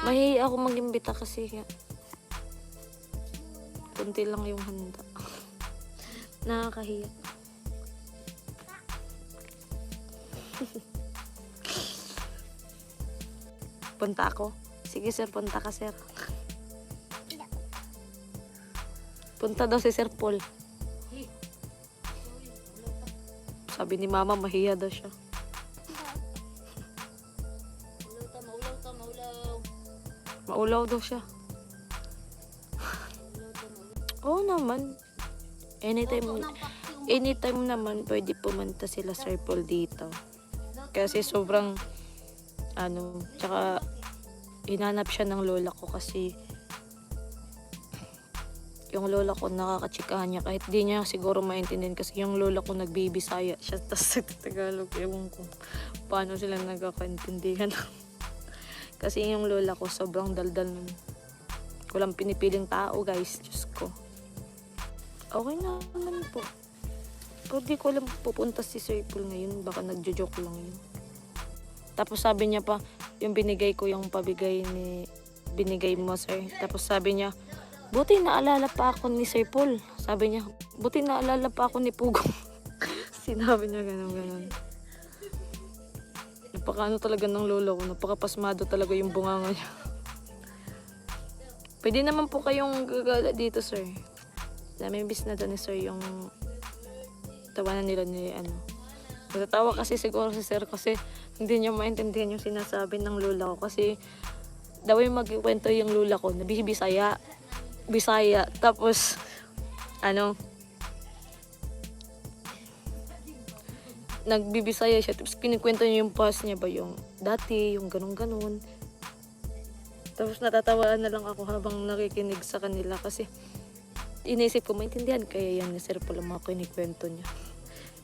Mahihiya ako mag-imbita kasi kunti lang yung handa. Nakakahiya. Punta ako? Sige sir, punta ka sir. Punta daw si Sir Paul. Sabi ni mama, mahiya daw siya. Maulaw daw siya. Oo naman. Anytime naman pwede pumunta sila Sir Paul dito. Kasi sobrang tsaka hinanap siya ng lola ko kasi yung lola ko nakakatsikahan niya kahit di niya siguro maintindihan kasi yung lola ko nagbibisaya siya tas Tagalog, ewan ko paano sila nagkakaintindihan. Kasi yung lola ko sobrang daldal nun. Walang pinipiling tao guys, Diyos ko. Okay naman po. Pero di ko alam pupunta si Sir Paul ngayon, baka nagjo-joke lang yun. Tapos sabi niya pa, yung binigay ko yung pabigay binigay mo sir. Tapos sabi niya, buti naalala pa ako ni Sir Paul. Sabi niya, buti naalala pa ako ni Pugong. Sinabi niya ganun. Napakaano talaga ng lolo ko. Napakapasmado talaga yung bunganga niya. Pwede naman po kayong gagala dito sir. May bis na doon ni sir yung tawanan nila ni Natatawa kasi siguro si sir kasi hindi niya maintindihan yung sinasabi ng lola ko. Kasi daw yung magkwento yung lola ko, Bisaya. Tapos, nagbibisaya siya. Tapos, kinikwento niya yung past niya ba, yung dati, yung ganun-ganun. Tapos, natatawa na lang ako habang nakikinig sa kanila. Kasi, inisip ko, maintindihan kaya yan ni Sir Paul ang mga kinikwento niya.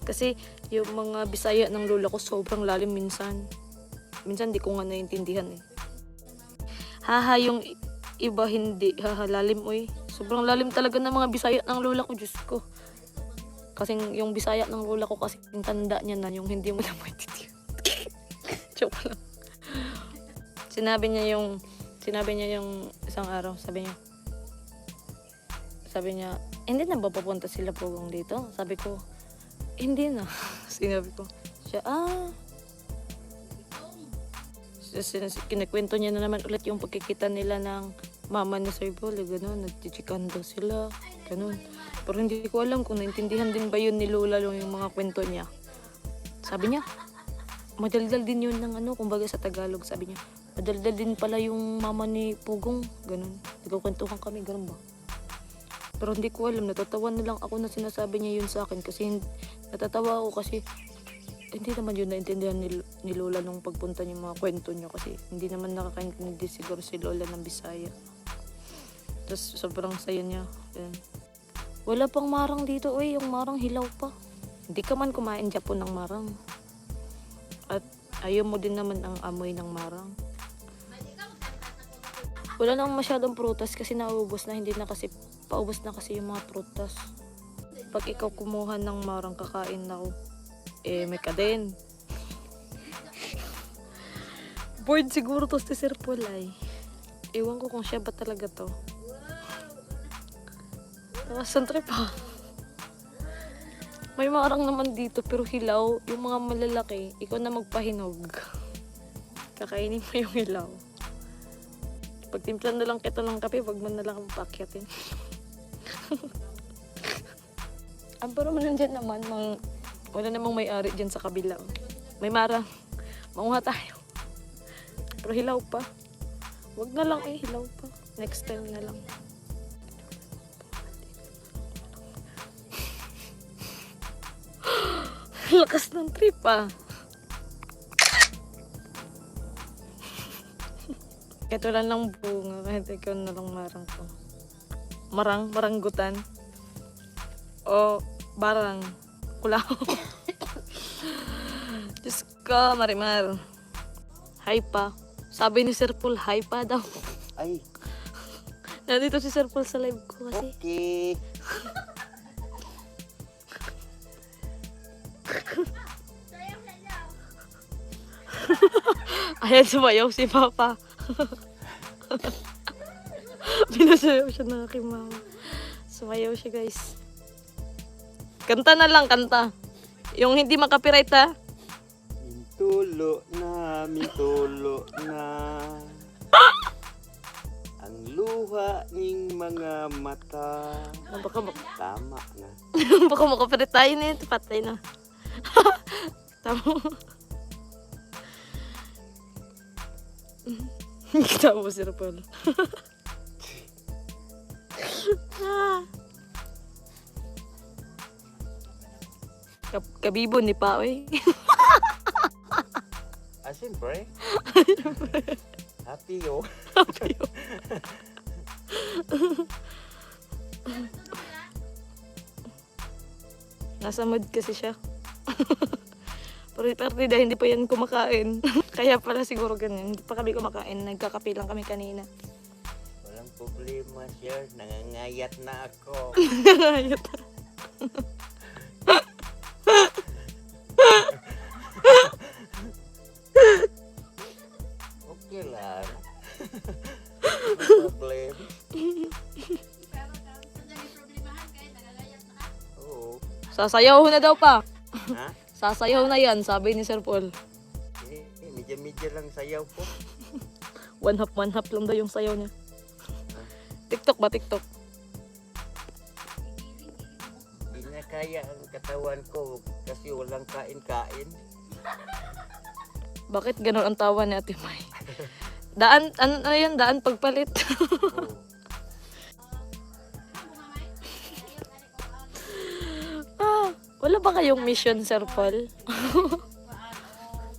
Kasi, yung mga Bisaya ng lola ko, sobrang lalim minsan. Minsan, di ko nga naiintindihan eh. Haha, yung iba hindi. Lalim sobrang lalim talaga ng mga Bisaya ng lola ko, Diyos ko. Kasi yung Bisaya ng lola ko kasi yung tanda niya na yung hindi mo na maintindihan. Joke lang. Sinabi niya yung isang araw, sabi niya, hindi na ba papunta sila Pugong dito? Sabi ko, hindi na. Sinabi ko, siya, kinakwento niya na naman ulit yung pagkikita nila ng mama ni Sir Paul, gano'n, nagchichikan daw sila, gano'n. Pero hindi ko alam kung naintindihan din ba yun ni Lola yung mga kwento niya. Sabi niya, madaldal din yun ng kumbaga sa Tagalog, sabi niya, madaldal din pala yung mama ni Pugong, gano'n. Nagkukwentuhan kami, gano'n ba? Pero hindi ko alam, natatawa na lang ako na sinasabi niya yun sa akin kasi natatawa ako kasi hindi naman yun naintindihan ni Lola nung pagpunta niya mga kwento niya kasi hindi naman nakakaintindi siguro si Lola ng Bisaya. Tapos sobrang saya niya. Ayan. Wala pang marang dito, yung marang hilaw pa. Hindi ka man kumain Japon ng marang. At ayaw mo din naman ang amoy ng marang. Wala nang masyadong prutas kasi naubos na, paubos na kasi yung mga prutas. Pag ikaw kumuha ng marang, kakain na ako. May ka din. Bored siguro to si Sir Paul ay. Ewan ko kung siya ba talaga to. Santre pa. May marang naman dito pero hilaw. Yung mga malalaki, ikaw na magpahinog. Kakainin mo yung hilaw. Pagtimplan na lang kita ng kape, wag mo na lang pakyatin. Pero nandiyan naman, wala namang may-ari dyan sa kabila. May marang. Maunga tayo. Pero hilaw pa. Wag na lang hilaw pa. Next time na lang. Lakas ng trip Ito lang ng bunga. Kahit ikaw na lang marang ko. Maranggutan. O barang. Kulaw. Diyos ko, Marimar. Hi pa. Sabi ni Sir Paul, hi pa daw. Ay. Nandito si Sir Paul sa live ko kasi. Okay. Ayan, sumayaw si Papa. Pinasayaw siya ng aking mama. Sumayaw siya, guys. Kanta na lang, kanta. Yung hindi makapiright, ha? Mintulo na ang luha ng mga mata. Baka, Tama na. baka makapirit tayo na ito. Patay na. Tama. Kita mo, Sir Paul. Kabibo ni Paoy. Siyempre. Happy yo. Nasa mood kasi siya. Pero partida, hindi pa yan kumakain. Kaya pala siguro ganyan. Hindi pa kami kumakain. Nagkakape lang kami kanina. Walang problema, sir. Nangangayat na ako. Ayot. Okay lang. No problem. Oo. Sasayaw na daw pa. Ha? Sasayaw na yan, sabi ni Sir Paul. Medya-medya lang sayaw ko. One half lang daw yung sayaw niya. TikTok ba, TikTok? Hindi na kaya ang katawan ko kasi walang kain-kain. Bakit ganon ang tawa ni Ate May? Daan, ano yan? Daan pagpalit. Oo. Wala ba kayong mission, Sir Paul?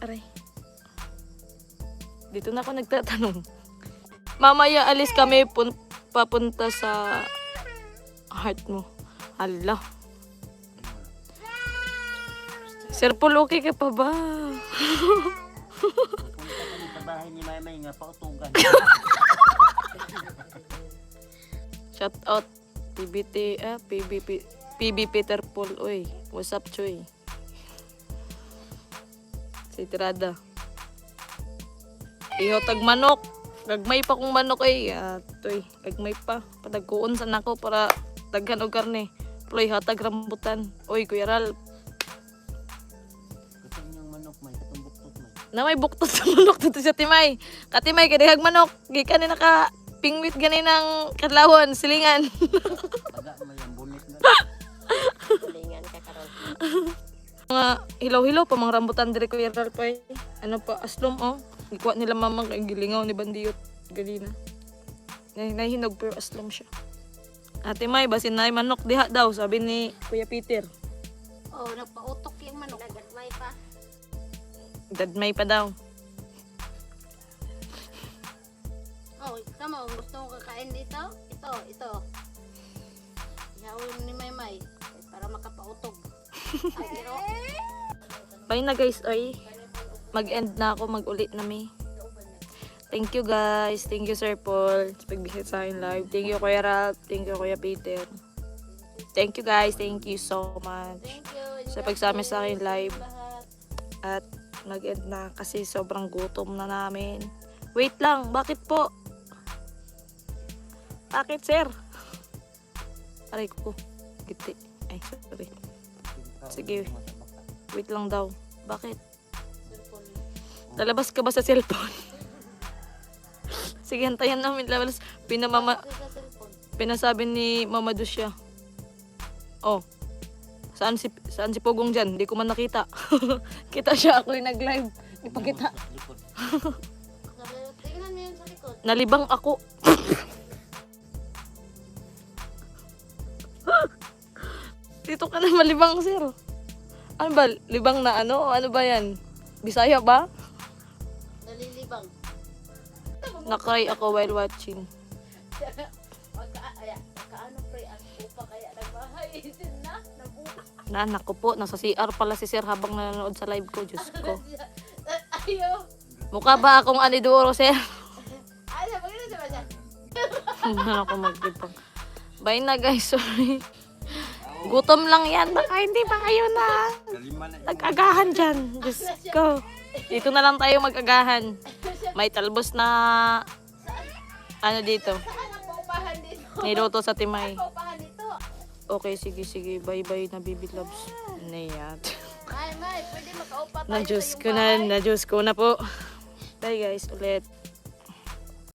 Aray. Dito na ako nagtatanong. Mamaya alis kami papunta sa heart mo. Hala. Sir Paul, okay ka pa ba? Pupunta kami sa bahay ni Maymay nga pautugan. Shout out PBT, PB Peter Paul, oy. What's up, Choy? Si Tirada. Iho tag manok. Gagmay pa kong manok ay. Toy, gagmay pa. Padagkuon sa nako para daghan og karne. Ploy hatag rambutan. Oy, Kuya Ral. Gusto niyong manok, may katong buktot may. Na may buktot sa manok dito sa Timay. Katimay kadihag manok. Gikan ni naka pingwit gani ng kadlawon, silingan. Baga may ang bunit na. Tulingan ka karon. Mga hilaw-hilaw pa mga rambutan dire Kuya Ral pa. Ano pa aslom oh. Ikuha nila mamang kay gilingaw ni Bandiyot galina. Nahinog pero aslom siya. Ate May, basin na manok diha daw, sabi ni Kuya Peter. Oh, nagpautok yung manok. Nagatmay pa. Dadmay pa daw. Oh, tama. Gusto mo kakain dito? Ito. Ihawin ni Maymay. Para makapautok. Ay, pero... Bye na guys, oy. Mag-end na ako, mag-ulit na may. Thank you guys. Thank you Sir Paul sa pag-visit sa akin live. Thank you Kuya Ralph. Thank you Kuya Peter. Thank you guys. Thank you so much. Thank you. Sa pagsama sa akin live. Lahat. At mag-end na kasi sobrang gutom na namin. Wait lang, bakit po? Bakit sir? Aray ko. Giti. Ay, sorry. Sige. Wait lang daw. Bakit? Lalabas ka ba sa cellphone? Sige, hantayan namin lalabas. Pinasabi ni Mama Dusya. Oh. Saan si Pogong dyan? Hindi ko man nakita. Kita siya, ako yung nag-live. Hindi pa kita. Tingnan mo yun sa likod. Nalibang ako. Dito ka na malibang, sir. Ano ba? Libang na ano? Ano ba yan? Bisaya ba? Nalilibang. Nakry ako while watching. Kaano pre, ang upa kaya nagbahay. Na, nabuka. Naanak ko po, nasa CR pala si sir habang nanonood sa live ko. Diyos ko. Ayaw. Mukha ba akong aniduro, sir? Ayaw, maganda siya ba siya? Hindi ako maglibang. Bye na guys, sorry. Gutom lang yan. Baka hindi pa kayo na nag-agahan dyan. Diyos ko. Dito na lang tayo mag-agahan. May talbos na Ano dito? Saan ang paupahan dito? Niluto sa Timay. Paupahan dito. Okay, sige. Bye-bye na baby loves. Niyat. May, pwede makaupa tayo Na-Diyos sa ko iyong bahay. na. Na-Diyos ko na po. Bye guys, ulit.